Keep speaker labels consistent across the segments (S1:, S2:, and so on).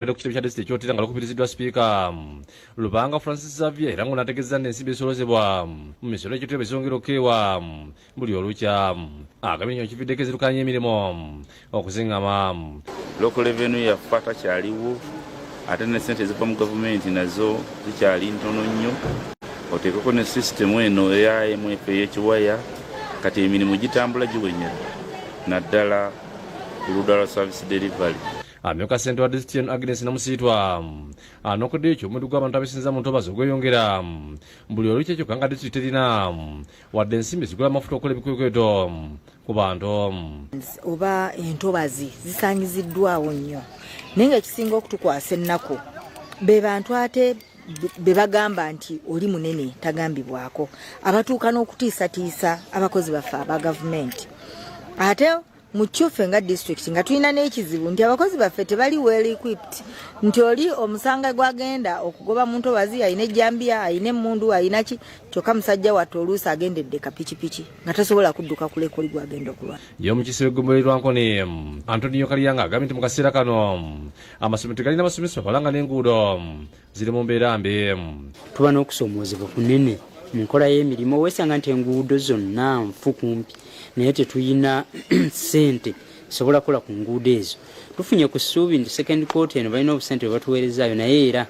S1: Kuchitabo cha district chotera ngalo kupitizidwa speaker Lubanga Francis Xavier rango nategeza nensibe solozebwa mumisoro chotera besongero kewa mbuli olucha akamenyo chividekeze lukanye milimo okuzingama
S2: local revenue ya fata kyaliwo ate ne Ssente eziva mu government nazo zikyali ntono nnyo otekeko ne system eno eya MF y'ekiwaya kati emirimu gitambula giwenyera naddala ku ludala service delivery.
S1: Amyoka Ssente wa district Agnes namusitwa anokode ekyo omudugu abantu abesinza mu ntobazi ogweyongera mbuli olucha ekyo kanga district erina wadde ensimbi zigula amafuta okola ebikwekweto ku bantu
S3: oba entobazi zisanyiziddwawo nnyo naye nga ekisinga okutukwasa ennaku be bantu ate be bagamba nti oli munene tagambibwako abatuuka n'okutiisatiisa abakozi baffe aba gavumenti ate muchufe nga district nga tulina n'ekizibu nti abakozi baffe tebali well equipped nti oli omusanga gwagenda okugoba mu ntobazi ayina ejjambiya ayina emmundu ayina ki kyokka musajja wattu oluusi agendedde kapikipiki nga tasobola kudduka kulekoli gwagenda okulwa
S1: yo mukisiro eggombololerwanko ne Antonio Kaliyanga agambye nti mu kaseera kano amasomero tegalina basomesa balanga n'enguudo ziri mu mbeera mbi
S4: tuba n'okusoomoozebwa kunene mu nkola y'emirimu weesanga nti enguudo zonna nfu kumpi naye tetuyina ssente sobola kola ku nguudo ezo tufunye ku ssuubi nti second court eno balina obusente bwe batuweerezaayo naye era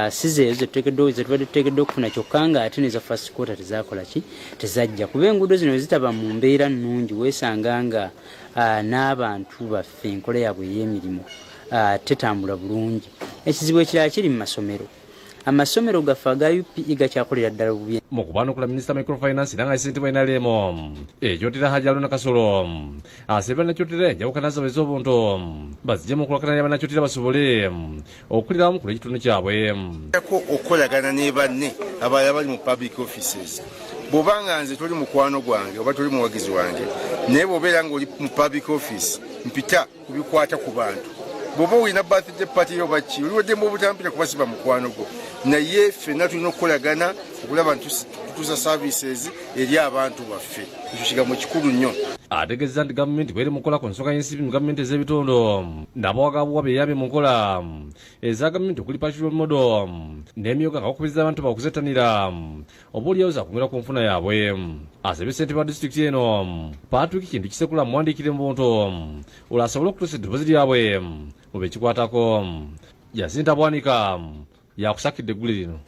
S4: sizeezo zetubadde tuteekeddwa okufuna kyokka nga ate neza first quarter tezakola ki tezajja kuba enguudo zino zitaba mu mbeera nnungi weesanga nga n'abantu baffe enkola yaabwe ey'emirimu tetambula bulungi. Ekizibu ekirala kiri mu masomero amasomero gaffe aga UPE gakyakolera ddala bubi
S1: mu kubaana okula minisita microfinance nanga Ssente bwainalemo ekyotera hajalo nakasolo asebera nakyotera enjawukana zaabwe ez'obuntu bazijje mu kulakana y'abanakyotera basobole okulirawo mu kula ekitundu kyabwe
S5: okukolagana ne banne abalala bali mu public offices bw'obanga nze toli mukwano gwange oba toli muwagizi wange naye bw'obeera ng'oli mu public office mpita kubikwata ku bantu bw'oba olina birthday party oba ki oliweddemu obutampita kubasiba mukwano gwo naye ffenna tulina okukolagana okulaba ntutuusa services eri abantu baffe ekyo kigambo kikulu nnyo.
S1: Ategeeza nti gavumenti bweri mu nkola ku nsonga y'ensimbi mu gavumenti ez'ebitundu n'abawagabuwa beeyambye mu nkola eza gavumenti okuli patrol model n'emyoga nga bakubiriza abantu bakuzettanira oba oliyawo zakunyumira ku nfuna yaabwe. Asabye Ssente wa disitulikiti eno Patrick kintu kisekula muwandiikire mu buntu olwo asobole okutuusa eddoboozi lyabwe mu bekikwatako. Jacinta Bwanika yakusakidde eggulu lino.